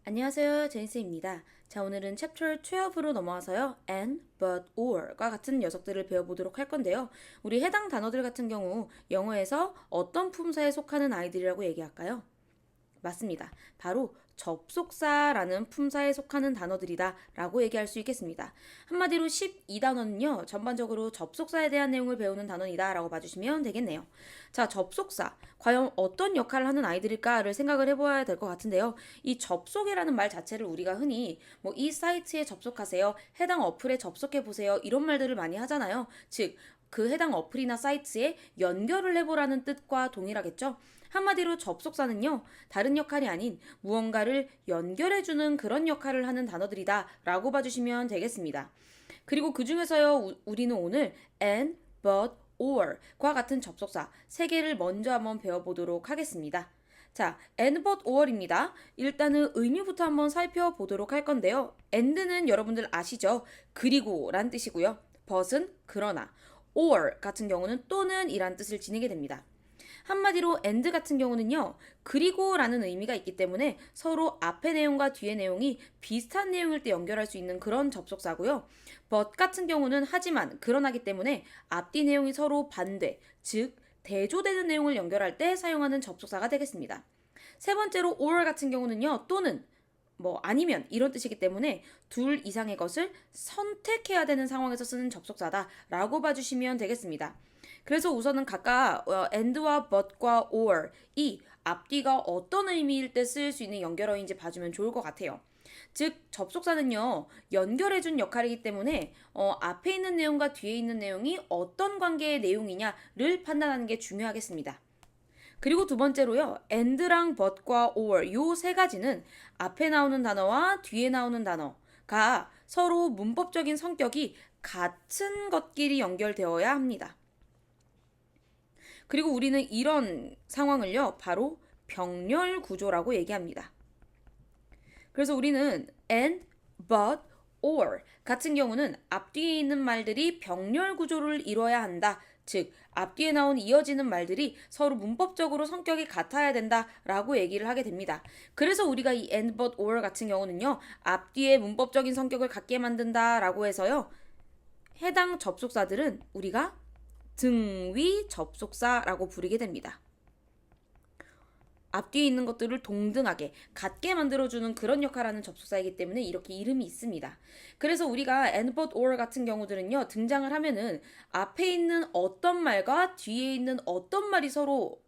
안녕하세요, 제니스입니다. 자, 오늘은 챕터 12로 넘어와서요. and, but, or과 같은 녀석들을 배워보도록 할 건데요. 우리 해당 단어들 같은 경우 영어에서 어떤 품사에 속하는 아이들이라고 얘기할까요? 맞습니다. 바로 접속사라는 품사에 속하는 단어들이다 라고 얘기할 수 있겠습니다. 한마디로 12단원은요. 전반적으로 접속사에 대한 내용을 배우는 단원이다 라고 봐주시면 되겠네요. 자, 접속사. 과연 어떤 역할을 하는 아이들일까를 생각을 해봐야 될 것 같은데요. 이 접속이라는 말 자체를 우리가 흔히 이 사이트에 접속하세요. 해당 어플에 접속해보세요. 이런 말들을 많이 하잖아요. 즉, 그 해당 어플이나 사이트에 연결을 해보라는 뜻과 동일하겠죠. 한마디로 접속사는요, 다른 역할이 아닌 무언가를 연결해주는 그런 역할을 하는 단어들이다 라고 봐주시면 되겠습니다. 그리고 그 중에서요, 우리는 오늘 and, but, or과 같은 접속사 3개를 먼저 한번 배워보도록 하겠습니다. 자, and, but, or입니다. 일단은 의미부터 한번 살펴보도록 할 건데요. and는 여러분들 아시죠? 그리고 란 뜻이고요. but은 그러나, or 같은 경우는 또는 이란 뜻을 지니게 됩니다. 한마디로 and 같은 경우는요. 그리고 라는 의미가 있기 때문에 서로 앞의 내용과 뒤의 내용이 비슷한 내용일 때 연결할 수 있는 그런 접속사고요. but 같은 경우는 하지만 그러나기 때문에 앞뒤 내용이 서로 반대, 즉 대조되는 내용을 연결할 때 사용하는 접속사가 되겠습니다. 세 번째로 or 같은 경우는요. 또는 아니면 이런 뜻이기 때문에 둘 이상의 것을 선택해야 되는 상황에서 쓰는 접속사다라고 봐주시면 되겠습니다. 그래서 우선은 각각 and와 but과 or 이 앞뒤가 어떤 의미일 때 쓰일 수 있는 연결어인지 봐주면 좋을 것 같아요. 즉 접속사는요 연결해준 역할이기 때문에 앞에 있는 내용과 뒤에 있는 내용이 어떤 관계의 내용이냐를 판단하는 게 중요하겠습니다. 그리고 두 번째로요, and랑 but과 or 요 세 가지는 앞에 나오는 단어와 뒤에 나오는 단어가 서로 문법적인 성격이 같은 것끼리 연결되어야 합니다. 그리고 우리는 이런 상황을요, 바로 병렬 구조라고 얘기합니다. 그래서 우리는 and, but, or 같은 경우는 앞뒤에 있는 말들이 병렬 구조를 이뤄야 한다. 즉, 앞뒤에 나온 이어지는 말들이 서로 문법적으로 성격이 같아야 된다라고 얘기를 하게 됩니다. 그래서 우리가 이 and, but, or 같은 경우는요, 앞뒤에 문법적인 성격을 갖게 만든다라고 해서요, 해당 접속사들은 우리가 등위 접속사라고 부르게 됩니다. 앞뒤에 있는 것들을 동등하게 같게 만들어주는 그런 역할을 하는 접속사이기 때문에 이렇게 이름이 있습니다. 그래서 우리가 and, but, or 같은 경우들은요 등장을 하면은 앞에 있는 어떤 말과 뒤에 있는 어떤 말이 서로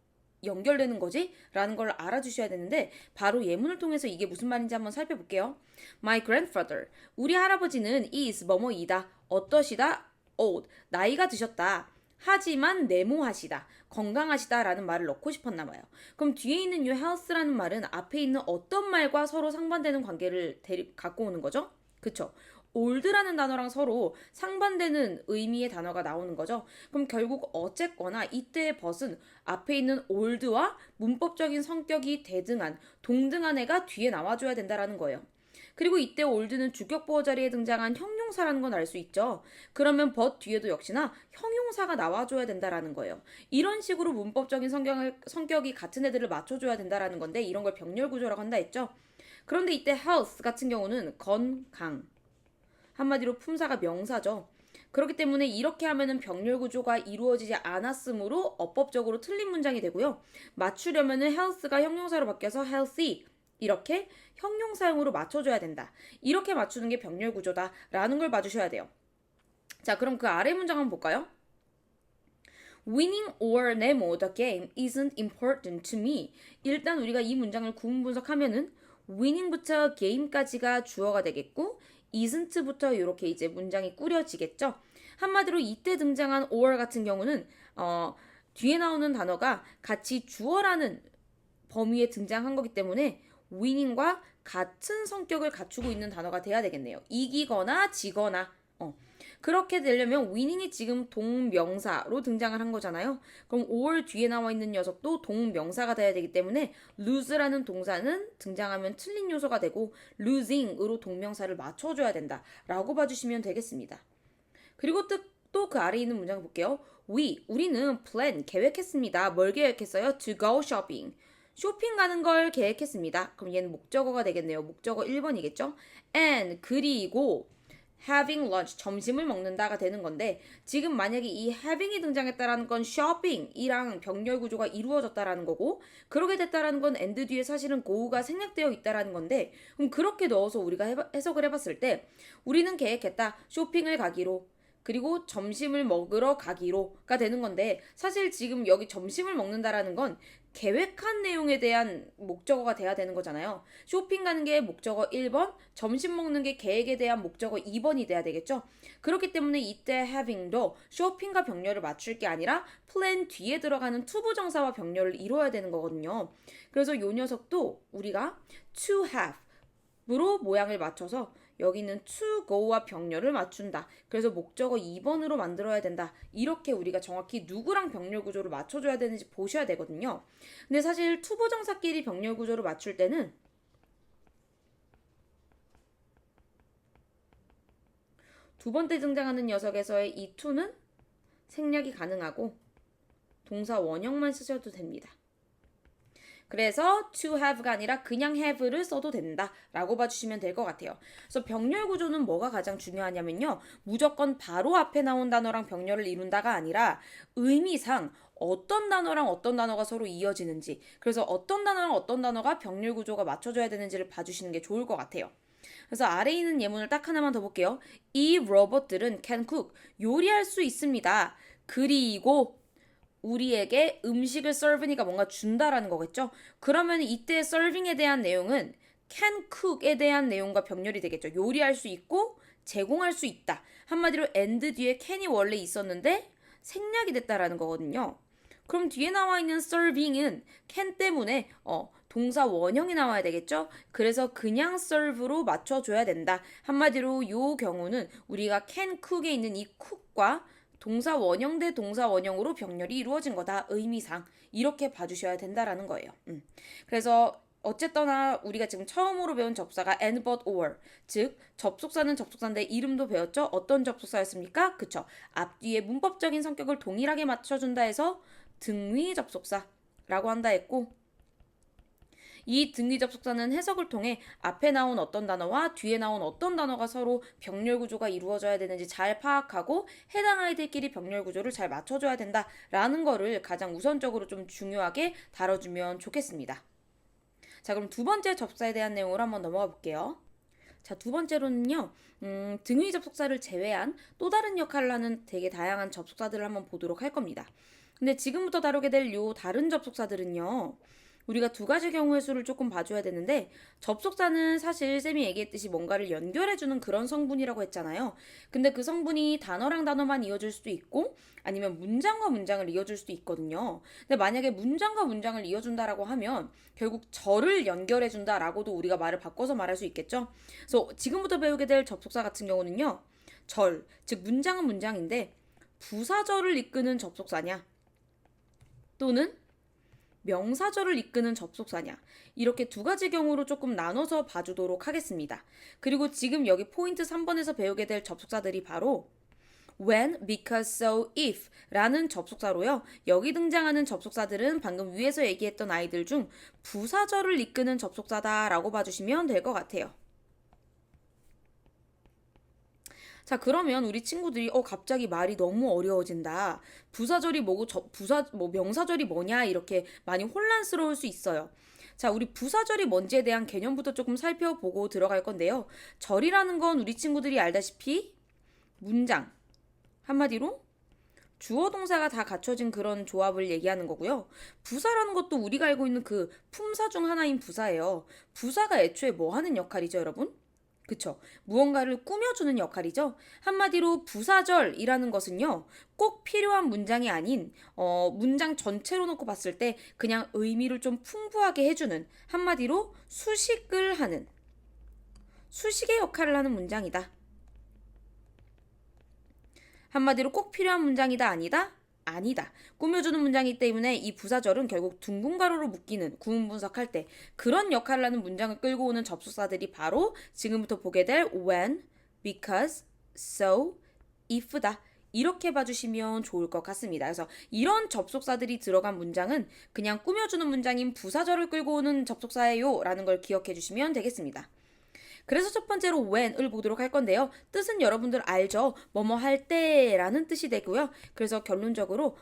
연결되는 거지? 라는 걸 알아주셔야 되는데 바로 예문을 통해서 이게 무슨 말인지 한번 살펴볼게요. My grandfather, 우리 할아버지는 is 뭐뭐이다, 어떠시다, old, 나이가 드셨다. 하지만 네모하시다, 건강하시다 라는 말을 넣고 싶었나 봐요. 그럼 뒤에 있는 이 health라는 말은 앞에 있는 어떤 말과 서로 상반되는 관계를 갖고 오는 거죠? 그쵸? old라는 단어랑 서로 상반되는 의미의 단어가 나오는 거죠. 그럼 결국 어쨌거나 이때의 but은 앞에 있는 old와 문법적인 성격이 대등한, 동등한 애가 뒤에 나와줘야 된다라는 거예요. 그리고 이때 올드는 주격보호 자리에 등장한 형용사라는 건 알 수 있죠. 그러면 but 뒤에도 역시나 형용사가 나와줘야 된다라는 거예요. 이런 식으로 문법적인 성격이 같은 애들을 맞춰줘야 된다라는 건데 이런 걸 병렬구조라고 한다 했죠. 그런데 이때 health 같은 경우는 건강, 한마디로 품사가 명사죠. 그렇기 때문에 이렇게 하면은 병렬구조가 이루어지지 않았으므로 어법적으로 틀린 문장이 되고요. 맞추려면은 health가 형용사로 바뀌어서 healthy, 이렇게 형용사형으로 맞춰줘야 된다. 이렇게 맞추는 게 병렬 구조다 라는 걸 봐주셔야 돼요. 자, 그럼 그 아래 문장 한번 볼까요? Winning or Nemo, the game isn't important to me. 일단 우리가 이 문장을 구문 분석하면은 winning부터 game까지가 주어가 되겠고 isn't부터 이렇게 이제 문장이 꾸려지겠죠. 한마디로 이때 등장한 or 같은 경우는 뒤에 나오는 단어가 같이 주어라는 범위에 등장한 거기 때문에 winning과 같은 성격을 갖추고 있는 단어가 돼야 되겠네요. 이기거나 지거나. 그렇게 되려면 winning이 지금 동명사로 등장을 한 거잖아요. 그럼 or 뒤에 나와 있는 녀석도 동명사가 돼야 되기 때문에 lose라는 동사는 등장하면 틀린 요소가 되고 losing으로 동명사를 맞춰줘야 된다라고 봐주시면 되겠습니다. 그리고 또 그 아래에 있는 문장을 볼게요. 우리는 plan, 계획했습니다. 뭘 계획했어요? To go shopping. 쇼핑 가는 걸 계획했습니다. 그럼 얘는 목적어가 되겠네요. 목적어 1번이겠죠? And 그리고 having lunch 점심을 먹는다가 되는 건데 지금 만약에 이 having이 등장했다라는 건 shopping이랑 병렬 구조가 이루어졌다라는 거고 그렇게 됐다라는 건 and 뒤에 사실은 go가 생략되어 있다라는 건데 그럼 그렇게 넣어서 우리가 해석을 해봤을 때 우리는 계획했다 쇼핑을 가기로 그리고 점심을 먹으러 가기로가 되는 건데 사실 지금 여기 점심을 먹는다라는 건 계획한 내용에 대한 목적어가 돼야 되는 거잖아요. 쇼핑 가는 게 목적어 1번, 점심 먹는 게 계획에 대한 목적어 2번이 돼야 되겠죠. 그렇기 때문에 이때 having도 쇼핑과 병렬을 맞출 게 아니라 plan 뒤에 들어가는 투부정사와 병렬을 이루어야 되는 거거든요. 그래서 이 녀석도 우리가 to have 으로 모양을 맞춰서 여기는 to go와 병렬을 맞춘다. 그래서 목적어 2번으로 만들어야 된다. 이렇게 우리가 정확히 누구랑 병렬 구조를 맞춰줘야 되는지 보셔야 되거든요. 근데 사실 투부정사끼리 병렬 구조를 맞출 때는 두 번째 등장하는 녀석에서의 이 to는 생략이 가능하고 동사 원형만 쓰셔도 됩니다. 그래서 to have가 아니라 그냥 have를 써도 된다라고 봐주시면 될 것 같아요. 그래서 병렬 구조는 뭐가 가장 중요하냐면요. 무조건 바로 앞에 나온 단어랑 병렬을 이룬다가 아니라 의미상 어떤 단어랑 어떤 단어가 서로 이어지는지 그래서 어떤 단어랑 어떤 단어가 병렬 구조가 맞춰져야 되는지를 봐주시는 게 좋을 것 같아요. 그래서 아래에 있는 예문을 딱 하나만 더 볼게요. 이 로봇들은 can cook, 요리할 수 있습니다. 그리고 우리에게 음식을 serve니까 뭔가 준다라는 거겠죠. 그러면 이때 serving에 대한 내용은 can cook에 대한 내용과 병렬이 되겠죠. 요리할 수 있고 제공할 수 있다. 한마디로 and 뒤에 can이 원래 있었는데 생략이 됐다라는 거거든요. 그럼 뒤에 나와 있는 serving은 can 때문에 동사 원형이 나와야 되겠죠? 그래서 그냥 serve로 맞춰줘야 된다. 한마디로 이 경우는 우리가 can cook에 있는 이 cook과 동사 원형 대 동사 원형으로 병렬이 이루어진 거다. 의미상. 이렇게 봐주셔야 된다라는 거예요. 그래서 어쨌거나 우리가 지금 처음으로 배운 접사가 and, but, or. 즉 접속사는 접속사인데 이름도 배웠죠? 어떤 접속사였습니까? 그쵸. 앞뒤의 문법적인 성격을 동일하게 맞춰준다 해서 등위 접속사라고 한다 했고 이 등위 접속사는 해석을 통해 앞에 나온 어떤 단어와 뒤에 나온 어떤 단어가 서로 병렬 구조가 이루어져야 되는지 잘 파악하고 해당 아이들끼리 병렬 구조를 잘 맞춰줘야 된다라는 거를 가장 우선적으로 좀 중요하게 다뤄주면 좋겠습니다. 자, 그럼 두 번째 접사에 대한 내용으로 한번 넘어가 볼게요. 자, 두 번째로는요. 등위 접속사를 제외한 또 다른 역할을 하는 되게 다양한 접속사들을 한번 보도록 할 겁니다. 근데 지금부터 다루게 될 요 다른 접속사들은요. 우리가 두 가지 경우의 수를 조금 봐줘야 되는데 접속사는 사실 쌤이 얘기했듯이 뭔가를 연결해주는 그런 성분이라고 했잖아요. 근데 그 성분이 단어랑 단어만 이어질 수도 있고 아니면 문장과 문장을 이어줄 수도 있거든요. 근데 만약에 문장과 문장을 이어준다라고 하면 결국 절을 연결해준다라고도 우리가 말을 바꿔서 말할 수 있겠죠. 그래서 지금부터 배우게 될 접속사 같은 경우는요. 절, 즉 문장은 문장인데 부사절을 이끄는 접속사냐 또는 명사절을 이끄는 접속사냐 이렇게 두 가지 경우로 조금 나눠서 봐주도록 하겠습니다. 그리고 지금 여기 포인트 3번에서 배우게 될 접속사들이 바로 when, because, so, if 라는 접속사로요. 여기 등장하는 접속사들은 방금 위에서 얘기했던 아이들 중 부사절을 이끄는 접속사다라고 봐주시면 될 것 같아요. 자, 그러면 우리 친구들이 갑자기 말이 너무 어려워진다. 부사절이 뭐고 명사절이 뭐냐 이렇게 많이 혼란스러울 수 있어요. 자, 우리 부사절이 뭔지에 대한 개념부터 조금 살펴보고 들어갈 건데요. 절이라는 건 우리 친구들이 알다시피 문장 한마디로 주어 동사가 다 갖춰진 그런 조합을 얘기하는 거고요. 부사라는 것도 우리가 알고 있는 그 품사 중 하나인 부사예요. 부사가 애초에 뭐 하는 역할이죠, 여러분? 그쵸. 무언가를 꾸며주는 역할이죠. 한마디로 부사절이라는 것은요. 꼭 필요한 문장이 아닌 문장 전체로 놓고 봤을 때 그냥 의미를 좀 풍부하게 해주는 한마디로 수식을 하는 수식의 역할을 하는 문장이다. 한마디로 꼭 필요한 문장이다 아니다? 아니다. 꾸며주는 문장이기 때문에 이 부사절은 결국 둥근 가로로 묶이는 구문 분석할 때 그런 역할을 하는 문장을 끌고 오는 접속사들이 바로 지금부터 보게 될 when, because, so, if다. 이렇게 봐주시면 좋을 것 같습니다. 그래서 이런 접속사들이 들어간 문장은 그냥 꾸며주는 문장인 부사절을 끌고 오는 접속사예요 라는 걸 기억해 주시면 되겠습니다. 그래서 첫 번째로 when을 보도록 할 건데요. 뜻은 여러분들 알죠? 뭐뭐 할 때라는 뜻이 되고요. 그래서 결론적으로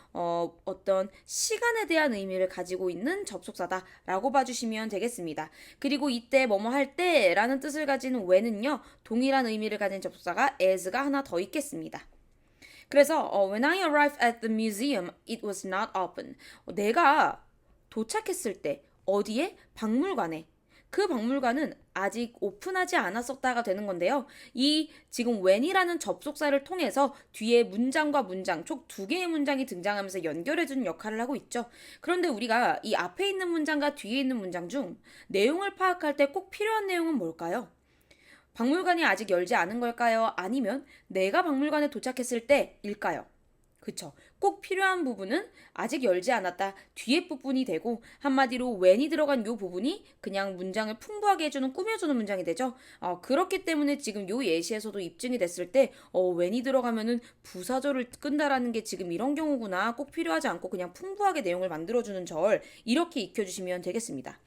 어떤 시간에 대한 의미를 가지고 있는 접속사다라고 봐주시면 되겠습니다. 그리고 이때 뭐뭐 할 때라는 뜻을 가진 when은요. 동일한 의미를 가진 접속사가 as가 하나 더 있겠습니다. 그래서 when I arrived at the museum, it was not open. 내가 도착했을 때 어디에? 박물관에. 그 박물관은 아직 오픈하지 않았었다가 되는 건데요. 이 지금 when이라는 접속사를 통해서 뒤에 문장과 문장, 총 두 개의 문장이 등장하면서 연결해주는 역할을 하고 있죠. 그런데 우리가 이 앞에 있는 문장과 뒤에 있는 문장 중 내용을 파악할 때 꼭 필요한 내용은 뭘까요? 박물관이 아직 열지 않은 걸까요? 아니면 내가 박물관에 도착했을 때일까요? 그쵸. 꼭 필요한 부분은 아직 열지 않았다 뒤에 부분이 되고 한마디로 when이 들어간 요 부분이 그냥 문장을 풍부하게 해주는 꾸며주는 문장이 되죠. 그렇기 때문에 지금 요 예시에서도 입증이 됐을 때 when이 들어가면은 부사절을 끈다라는 게 지금 이런 경우구나. 꼭 필요하지 않고 그냥 풍부하게 내용을 만들어주는 절 이렇게 익혀주시면 되겠습니다.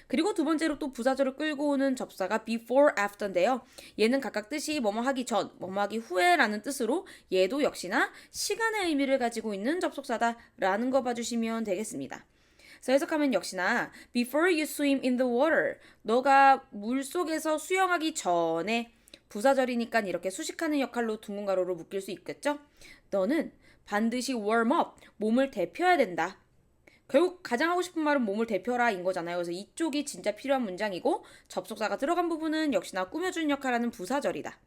그리고 두 번째로 또 부사절을 끌고 오는 접사가 before, after인데요. 얘는 각각 뜻이 뭐뭐 하기 전, 뭐뭐 하기 후에라는 뜻으로 얘도 역시나 시간의 의미를 가지고 있는 접속사다라는 거 봐주시면 되겠습니다. 그래서 해석하면 역시나 before you swim in the water, 너가 물속에서 수영하기 전에 부사절이니까 이렇게 수식하는 역할로 둥근 가로로 묶일 수 있겠죠? 너는 반드시 warm up, 몸을 데펴야 된다. 결국 가장 하고 싶은 말은 몸을 데펴라인 거잖아요. 그래서 이쪽이 진짜 필요한 문장이고 접속사가 들어간 부분은 역시나 꾸며주는 역할하는 부사절이다.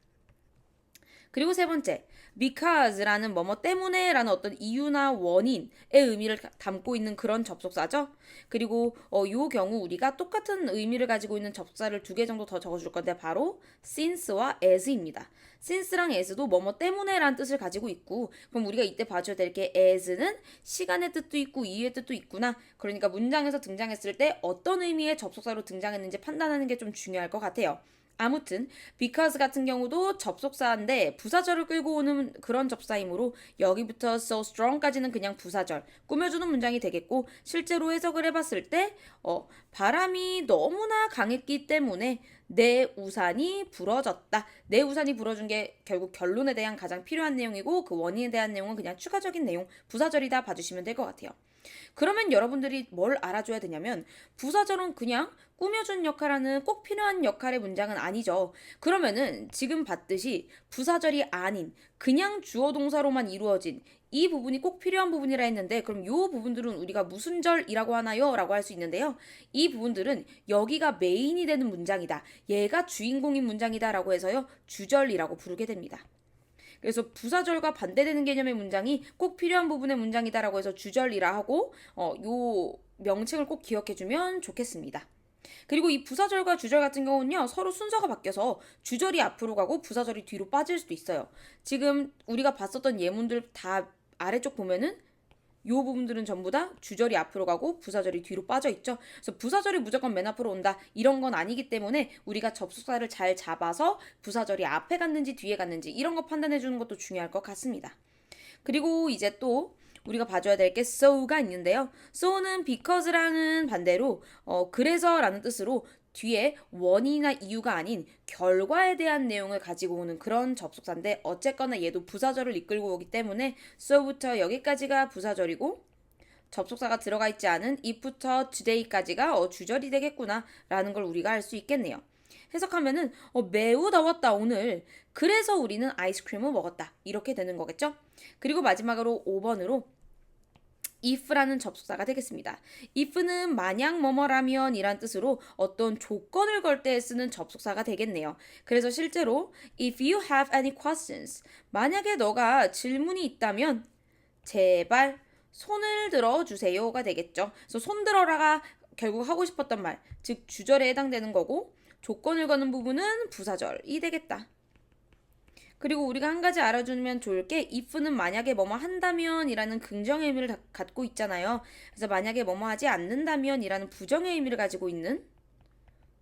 그리고 세 번째, because라는 뭐뭐 때문에라는 어떤 이유나 원인의 의미를 담고 있는 그런 접속사죠. 그리고 요 경우 우리가 똑같은 의미를 가지고 있는 접속사를 두 개 정도 더 적어줄 건데 바로 since와 as입니다. since랑 as도 뭐뭐 때문에라는 뜻을 가지고 있고 그럼 우리가 이때 봐줘야 될 게 as는 시간의 뜻도 있고 이유의 뜻도 있구나. 그러니까 문장에서 등장했을 때 어떤 의미의 접속사로 등장했는지 판단하는 게 좀 중요할 것 같아요. 아무튼 because 같은 경우도 접속사인데 부사절을 끌고 오는 그런 접사이므로 여기부터 so strong까지는 그냥 부사절 꾸며주는 문장이 되겠고 실제로 해석을 해봤을 때 바람이 너무나 강했기 때문에 내 우산이 부러졌다. 내 우산이 부러진 게 결국 결론에 대한 가장 필요한 내용이고 그 원인에 대한 내용은 그냥 추가적인 내용 부사절이다 봐주시면 될 것 같아요. 그러면 여러분들이 뭘 알아줘야 되냐면 부사절은 그냥 꾸며준 역할하는 꼭 필요한 역할의 문장은 아니죠. 그러면은 지금 봤듯이 부사절이 아닌 그냥 주어 동사로만 이루어진 이 부분이 꼭 필요한 부분이라 했는데 그럼 이 부분들은 우리가 무슨 절이라고 하나요? 라고 할 수 있는데요. 이 부분들은 여기가 메인이 되는 문장이다. 얘가 주인공인 문장이다 라고 해서요. 주절이라고 부르게 됩니다. 그래서 부사절과 반대되는 개념의 문장이 꼭 필요한 부분의 문장이다라고 해서 주절이라 하고 요 명칭을 꼭 기억해주면 좋겠습니다. 그리고 이 부사절과 주절 같은 경우는요 서로 순서가 바뀌어서 주절이 앞으로 가고 부사절이 뒤로 빠질 수도 있어요. 지금 우리가 봤었던 예문들 다 아래쪽 보면은 요 부분들은 전부 다 주절이 앞으로 가고 부사절이 뒤로 빠져 있죠. 그래서 부사절이 무조건 맨 앞으로 온다 이런 건 아니기 때문에 우리가 접속사를 잘 잡아서 부사절이 앞에 갔는지 뒤에 갔는지 이런 거 판단해 주는 것도 중요할 것 같습니다. 그리고 이제 또 우리가 봐줘야 될 게 so가 있는데요. so는 because랑은 반대로 그래서라는 뜻으로 뒤에 원인이나 이유가 아닌 결과에 대한 내용을 가지고 오는 그런 접속사인데 어쨌거나 얘도 부사절을 이끌고 오기 때문에 so부터 여기까지가 부사절이고 접속사가 들어가 있지 않은 if부터 today까지가 주절이 되겠구나 라는 걸 우리가 알 수 있겠네요. 해석하면은 매우 더웠다 오늘 그래서 우리는 아이스크림을 먹었다 이렇게 되는 거겠죠. 그리고 마지막으로 5번으로 if라는 접속사가 되겠습니다. if는 만약 뭐뭐라면 이란 뜻으로 어떤 조건을 걸 때 쓰는 접속사가 되겠네요. 그래서 실제로 if you have any questions 만약에 너가 질문이 있다면 제발 손을 들어 주세요가 되겠죠. 그래서 손 들어라가 결국 하고 싶었던 말, 즉 주절에 해당되는 거고 조건을 거는 부분은 부사절이 되겠다. 그리고 우리가 한 가지 알아주면 좋을 게 if는 만약에 뭐뭐 한다면 이라는 긍정의 의미를 갖고 있잖아요. 그래서 만약에 뭐뭐 하지 않는다면 이라는 부정의 의미를 가지고 있는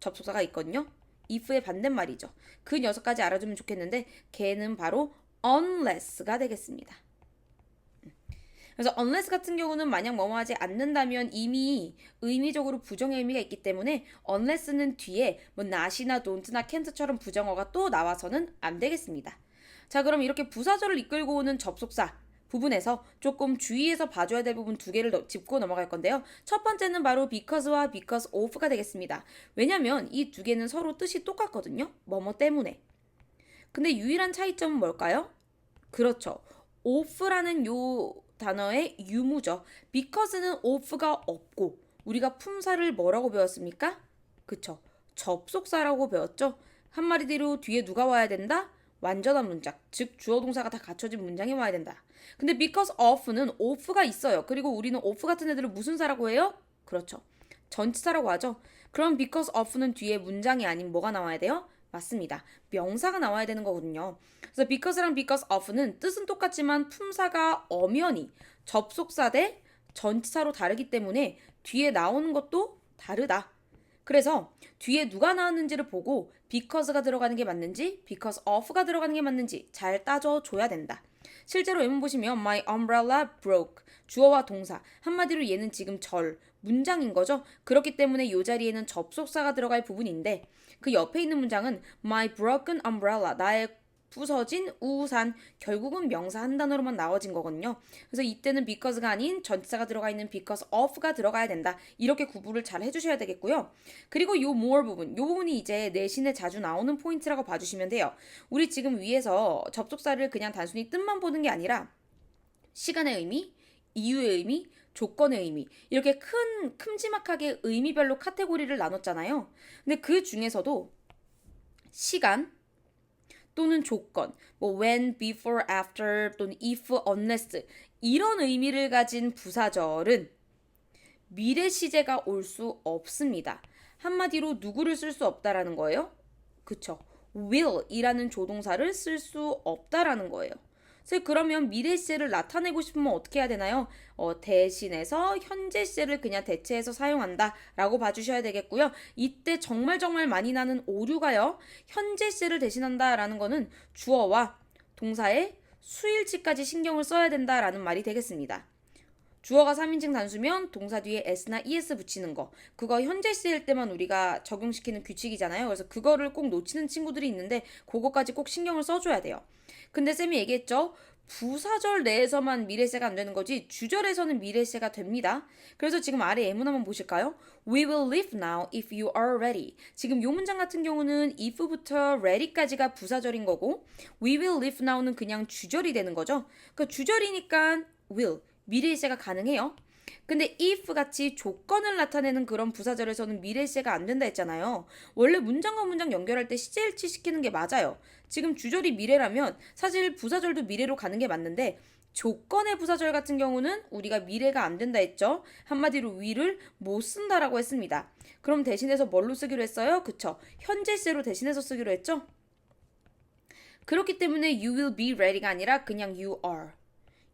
접속사가 있거든요. if의 반대말이죠. 그 녀석까지 알아주면 좋겠는데 걔는 바로 unless가 되겠습니다. 그래서 unless 같은 경우는 만약 뭐뭐 하지 않는다면 이미 의미적으로 부정의 의미가 있기 때문에 unless는 뒤에 뭐 not이나 don't나 can't처럼 부정어가 또 나와서는 안 되겠습니다. 자, 그럼 이렇게 부사절을 이끌고 오는 접속사 부분에서 조금 주의해서 봐줘야 될 부분 두 개를 짚고 넘어갈 건데요. 첫 번째는 바로 because와 because of가 되겠습니다. 왜냐면 이 두 개는 서로 뜻이 똑같거든요. 뭐뭐 때문에. 근데 유일한 차이점은 뭘까요? 그렇죠. of라는 요 단어의 유무죠. because는 of가 없고 우리가 품사를 뭐라고 배웠습니까? 그쵸. 접속사라고 배웠죠. 한마디로 뒤에 누가 와야 된다? 완전한 문장, 즉 주어 동사가 다 갖춰진 문장이 와야 된다. 근데 because of는 of가 있어요. 그리고 우리는 of 같은 애들을 무슨 사라고 해요? 그렇죠. 전치사라고 하죠. 그럼 because of는 뒤에 문장이 아닌 뭐가 나와야 돼요? 맞습니다. 명사가 나와야 되는 거거든요. 그래서 because랑 because of는 뜻은 똑같지만 품사가 엄연히 접속사 대 전치사로 다르기 때문에 뒤에 나오는 것도 다르다. 그래서 뒤에 누가 나왔는지를 보고 because가 들어가는 게 맞는지 because of가 들어가는 게 맞는지 잘 따져줘야 된다. 실제로 예문 보시면 my umbrella broke 주어와 동사 한마디로 얘는 지금 문장인 거죠. 그렇기 때문에 이 자리에는 접속사가 들어갈 부분인데 그 옆에 있는 문장은 my broken umbrella 나의 부서진 우산 결국은 명사 한 단어로만 나와진 거거든요. 그래서 이때는 because가 아닌 전치사가 들어가 있는 because of가 들어가야 된다. 이렇게 구분을 잘 해주셔야 되겠고요. 그리고 요 more 부분, 요 부분이 이제 내신에 자주 나오는 포인트라고 봐주시면 돼요. 우리 지금 위에서 접속사를 그냥 단순히 뜻만 보는 게 아니라 시간의 의미, 이유의 의미, 조건의 의미 이렇게 큼지막하게 의미별로 카테고리를 나눴잖아요. 근데 그 중에서도 시간 또는 조건, 뭐 when, before, after 또는 if, unless 이런 의미를 가진 부사절은 미래 시제가 올 수 없습니다. 한마디로 누구를 쓸 수 없다라는 거예요. 그쵸? will이라는 조동사를 쓸 수 없다라는 거예요. 그러면 미래 시제를 나타내고 싶으면 어떻게 해야 되나요? 대신해서 현재 시제를 그냥 대체해서 사용한다 라고 봐주셔야 되겠고요. 이때 정말 많이 나는 오류가요. 현재 시제를 대신한다 라는 거는 주어와 동사의 수일치까지 신경을 써야 된다라는 말이 되겠습니다. 주어가 3인칭 단수면 동사 뒤에 s나 es 붙이는 거 그거 현재 시제일 때만 우리가 적용시키는 규칙이잖아요. 그래서 그거를 꼭 놓치는 친구들이 있는데 그거까지 꼭 신경을 써줘야 돼요. 근데 쌤이 얘기했죠. 부사절 내에서만 미래세가 안 되는 거지 주절에서는 미래세가 됩니다. 그래서 지금 아래 예문 한번 보실까요? We will leave now if you are ready. 지금 요 문장 같은 경우는 if부터 ready까지가 부사절인 거고 we will leave now는 그냥 주절이 되는 거죠. 그러니까 주절이니까 will 미래시제가 가능해요. 근데 if 같이 조건을 나타내는 그런 부사절에서는 미래시제가 안 된다 했잖아요. 원래 문장과 문장 연결할 때 시제일치 시키는 게 맞아요. 지금 주절이 미래라면 사실 부사절도 미래로 가는 게 맞는데 조건의 부사절 같은 경우는 우리가 미래가 안 된다 했죠. 한마디로 will을 못 쓴다라고 했습니다. 그럼 대신해서 뭘로 쓰기로 했어요? 그쵸? 현재 시제로 대신해서 쓰기로 했죠? 그렇기 때문에 you will be ready가 아니라 그냥 you are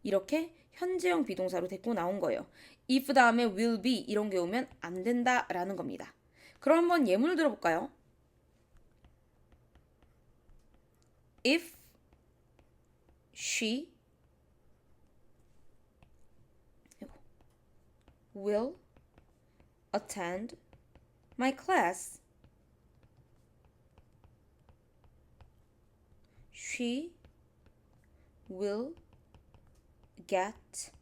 이렇게 현재형 비동사로 데리고 나온 거예요. if 다음에 will be 이런 게 오면 안 된다라는 겁니다. 그럼 한번 예문을 들어볼까요? If she will attend my class, she will get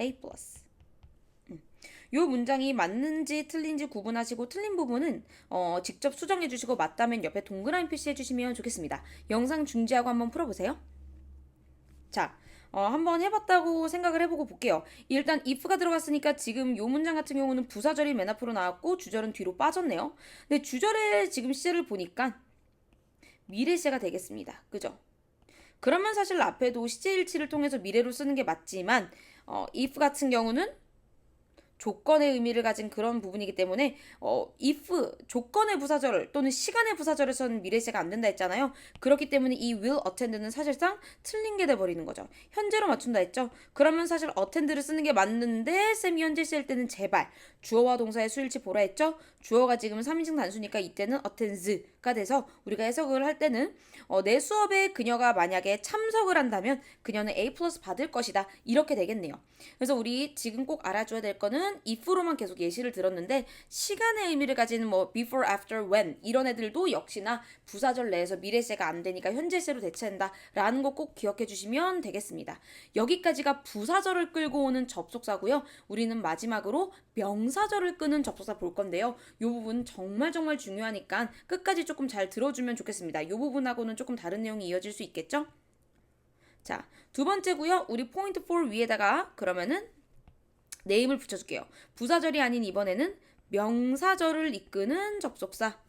A+. 요 문장이 맞는지 틀린지 구분하시고 틀린 부분은 직접 수정해 주시고 맞다면 옆에 동그라미 표시해 주시면 좋겠습니다. 영상 중지하고 한번 풀어보세요. 자, 한번 해봤다고 생각을 해보고 볼게요. 일단 if가 들어갔으니까 지금 요 문장 같은 경우는 부사절이 맨 앞으로 나왔고 주절은 뒤로 빠졌네요. 근데 주절의 지금 시제를 보니까 미래 시제가 되겠습니다. 그죠? 그러면 사실 앞에도 시제일치를 통해서 미래로 쓰는 게 맞지만 if 같은 경우는 조건의 의미를 가진 그런 부분이기 때문에 if 조건의 부사절 또는 시간의 부사절에서는 미래시가 안 된다 했잖아요. 그렇기 때문에 이 will attend는 사실상 틀린 게 돼버리는 거죠. 현재로 맞춘다 했죠. 그러면 사실 attend를 쓰는 게 맞는데 쌤이 현재 쓸 때는 제발 주어와 동사의 수일치 보라 했죠. 주어가 지금 3인칭 단수니까 이때는 attends가 돼서 우리가 해석을 할 때는 내 수업에 그녀가 만약에 참석을 한다면 그녀는 A 플러스 받을 것이다. 이렇게 되겠네요. 그래서 우리 지금 꼭 알아줘야 될 거는 if로만 계속 예시를 들었는데 시간의 의미를 가진 뭐 before, after, when 이런 애들도 역시나 부사절 내에서 미래세가 안 되니까 현재세로 대체한다 라는 거 꼭 기억해 주시면 되겠습니다. 여기까지가 부사절을 끌고 오는 접속사고요. 우리는 마지막으로 명사절을 끄는 접속사 볼 건데요. 이 부분 정말 중요하니까 끝까지 조금 잘 들어주면 좋겠습니다. 이 부분하고는 조금 다른 내용이 이어질 수 있겠죠? 자, 두 번째고요. 우리 포인트 4 위에다가 그러면은 네임을 붙여줄게요. 부사절이 아닌 이번에는 명사절을 이끄는 접속사.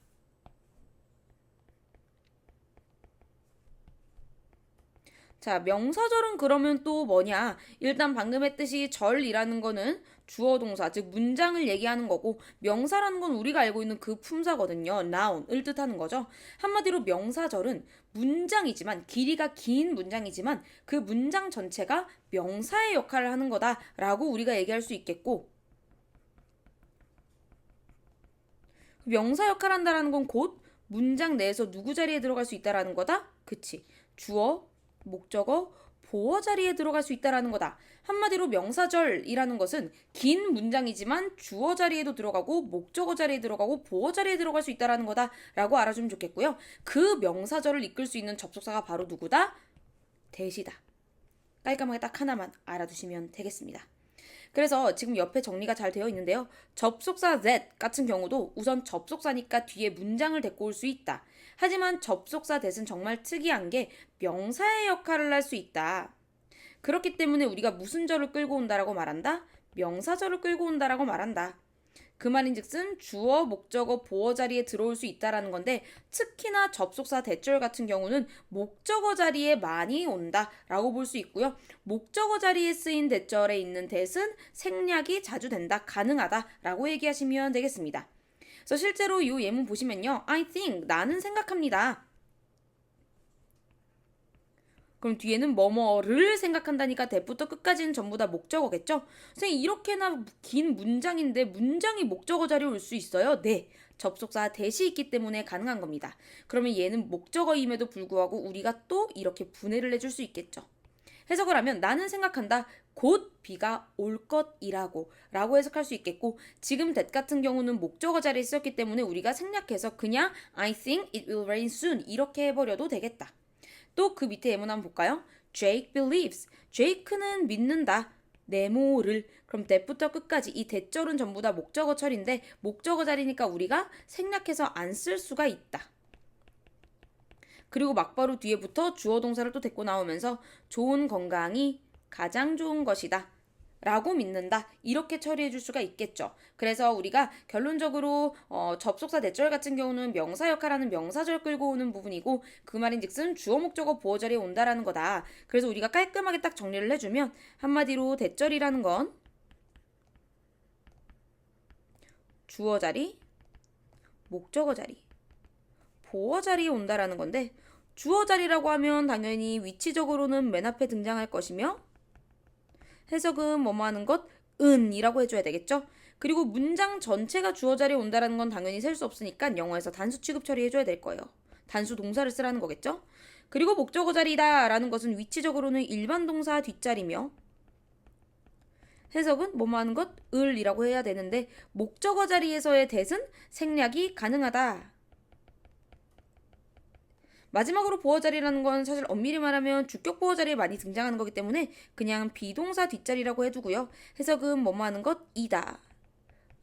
자, 명사절은 그러면 또 뭐냐? 일단 방금 했듯이 절이라는 거는 주어 동사, 즉 문장을 얘기하는 거고 명사라는 건 우리가 알고 있는 그 품사거든요. noun을 뜻하는 거죠. 한마디로 명사절은 문장이지만 길이가 긴 문장이지만 그 문장 전체가 명사의 역할을 하는 거다라고 우리가 얘기할 수 있겠고 명사 역할을 한다라는 건 곧 문장 내에서 누구 자리에 들어갈 수 있다라는 거다? 그치. 주어, 목적어, 보어 자리에 들어갈 수 있다라는 거다. 한마디로 명사절이라는 것은 긴 문장이지만 주어 자리에도 들어가고 목적어 자리에 들어가고 보어 자리에 들어갈 수 있다라는 거다라고 알아주면 좋겠고요. 그 명사절을 이끌 수 있는 접속사가 바로 누구다? 대시다. 깔끔하게 딱 하나만 알아두시면 되겠습니다. 그래서 지금 옆에 정리가 잘 되어 있는데요. 접속사 that 같은 경우도 우선 접속사니까 뒤에 문장을 데리고 올 수 있다. 하지만 접속사 that은 정말 특이한 게 명사의 역할을 할 수 있다. 그렇기 때문에 우리가 무슨 절을 끌고 온다라고 말한다? 명사절을 끌고 온다라고 말한다. 그 말인즉슨 주어, 목적어, 보어 자리에 들어올 수 있다라는 건데 특히나 접속사 대절 같은 경우는 목적어 자리에 많이 온다라고 볼 수 있고요. 목적어 자리에 쓰인 대절에 있는 that은 생략이 자주 된다, 가능하다라고 얘기하시면 되겠습니다. 그래서 실제로 이 예문 보시면요. I think, 나는 생각합니다. 그럼 뒤에는 뭐뭐를 생각한다니까 대부터 끝까지는 전부 다 목적어겠죠? 선생님 이렇게나 긴 문장인데 문장이 목적어 자리에 올 수 있어요? 네. 접속사 that이 있기 때문에 가능한 겁니다. 그러면 얘는 목적어임에도 불구하고 우리가 또 이렇게 분해를 해줄 수 있겠죠. 해석을 하면 나는 생각한다. 곧 비가 올 것이라고 라고 해석할 수 있겠고 지금 that 같은 경우는 목적어 자리에 쓰였기 때문에 우리가 생략해서 그냥 I think it will rain soon 이렇게 해버려도 되겠다. 또 그 밑에 예문 한번 볼까요? Jake believes. 제이크는 믿는다. 네모를. 그럼 that부터 끝까지 이 that절은 전부 다 목적어 처리인데 목적어 자리니까 우리가 생략해서 안 쓸 수가 있다. 그리고 막바로 뒤에부터 주어 동사를 또 데리고 나오면서 좋은 건강이 가장 좋은 것이다. 라고 믿는다. 이렇게 처리해 줄 수가 있겠죠. 그래서 우리가 결론적으로 접속사 대절 같은 경우는 명사 역할하는 명사절 끌고 오는 부분이고 그 말인즉슨 주어 목적어 보어 자리에 온다라는 거다. 그래서 우리가 깔끔하게 딱 정리를 해주면 한마디로 대절이라는 건 주어 자리, 목적어 자리, 보어 자리에 온다라는 건데 주어 자리라고 하면 당연히 위치적으로는 맨 앞에 등장할 것이며 해석은 뭐뭐 하는 것? 은이라고 해줘야 되겠죠? 그리고 문장 전체가 주어 자리에 온다는 건 당연히 셀 수 없으니까 영어에서 단수 취급 처리해줘야 될 거예요. 단수 동사를 쓰라는 거겠죠? 그리고 목적어 자리다 라는 것은 위치적으로는 일반 동사 뒷자리며 해석은 뭐뭐 하는 것? 을이라고 해야 되는데 목적어 자리에서의 that은 생략이 가능하다. 마지막으로 보어 자리라는 건 사실 엄밀히 말하면 주격 보어 자리에 많이 등장하는 거기 때문에 그냥 비동사 뒷자리라고 해두고요. 해석은 뭐뭐 하는 것이다.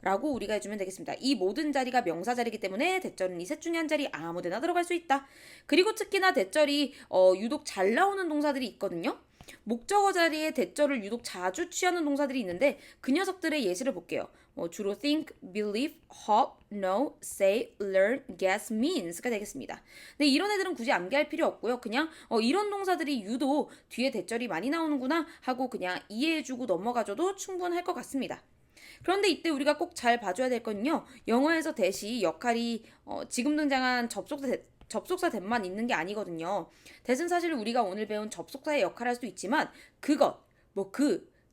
라고 우리가 해주면 되겠습니다. 이 모든 자리가 명사 자리이기 때문에 대절은 이 셋 중에 한 자리 아무데나 들어갈 수 있다. 그리고 특히나 대절이 유독 잘 나오는 동사들이 있거든요. 목적어 자리에 대절을 유독 자주 취하는 동사들이 있는데 그 녀석들의 예시를 볼게요. 주로 think, believe, hope, know, say, learn, guess, means가 되겠습니다. 근데 이런 애들은 굳이 암기할 필요 없고요. 그냥 이런 동사들이 유독 뒤에 대절이 많이 나오는구나 하고 그냥 이해해주고 넘어가줘도 충분할 것 같습니다. 그런데 이때 우리가 꼭 잘 봐줘야 될 건요. 영어에서 대시 역할이 지금 등장한 접속사 that만 있는 게 아니거든요. that은 사실 우리가 오늘 배운 접속사의 역할을 할 수도 있지만 그것,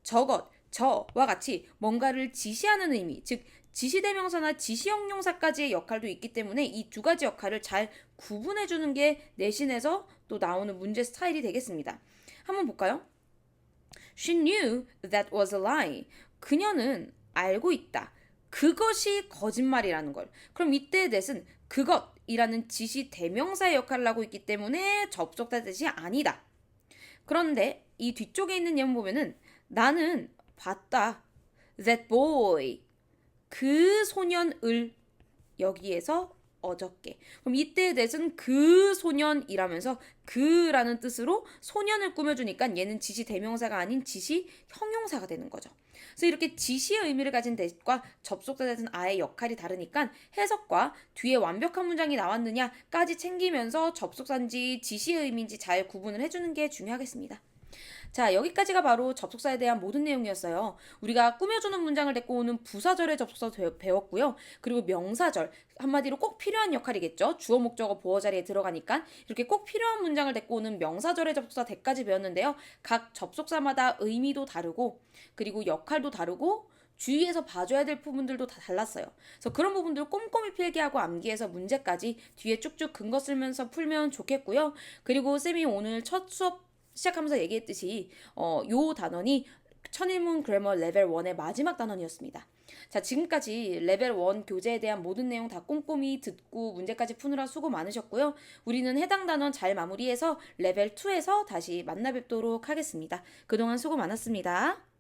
저것, 저와 같이 뭔가를 지시하는 의미, 즉 지시대명사나 지시형용사까지의 역할도 있기 때문에 이 두 가지 역할을 잘 구분해주는 게 내신에서 또 나오는 문제 스타일이 되겠습니다. 한번 볼까요? She knew that was a lie. 그녀는 알고 있다. 그것이 거짓말이라는 걸. 그럼 이때 that은 그것이라는 지시 대명사의 역할을 하고 있기 때문에 접속사 뜻이 아니다. 그런데 이 뒤쪽에 있는 예문 보면은 나는 봤다. That boy. 그 소년을 여기에서 어저께. 그럼 이때 that은 그 소년이라면서 그라는 뜻으로 소년을 꾸며주니까 얘는 지시 대명사가 아닌 지시 형용사가 되는 거죠. 그래서 이렇게 지시의 의미를 가진 that과 접속사 that은 아예 역할이 다르니까 해석과 뒤에 완벽한 문장이 나왔느냐까지 챙기면서 접속사인지 지시의 의미인지 잘 구분을 해주는 게 중요하겠습니다. 자, 여기까지가 바로 접속사에 대한 모든 내용이었어요. 우리가 꾸며주는 문장을 데리고 오는 부사절의 접속사 배웠고요. 그리고 명사절, 한마디로 꼭 필요한 역할이겠죠. 주어, 목적어, 보어 자리에 들어가니까 이렇게 꼭 필요한 문장을 데리고 오는 명사절의 접속사 대까지 배웠는데요. 각 접속사마다 의미도 다르고 그리고 역할도 다르고 주의해서 봐줘야 될 부분들도 다 달랐어요. 그래서 그런 부분들을 꼼꼼히 필기하고 암기해서 문제까지 뒤에 쭉쭉 근거 쓰면서 풀면 좋겠고요. 그리고 쌤이 오늘 첫 수업 시작하면서 얘기했듯이 요 단원이 천일문 그래머 레벨 1의 마지막 단원이었습니다. 자, 지금까지 레벨 1 교재에 대한 모든 내용 다 꼼꼼히 듣고 문제까지 푸느라 수고 많으셨고요. 우리는 해당 단원 잘 마무리해서 레벨 2에서 다시 만나 뵙도록 하겠습니다. 그동안 수고 많았습니다.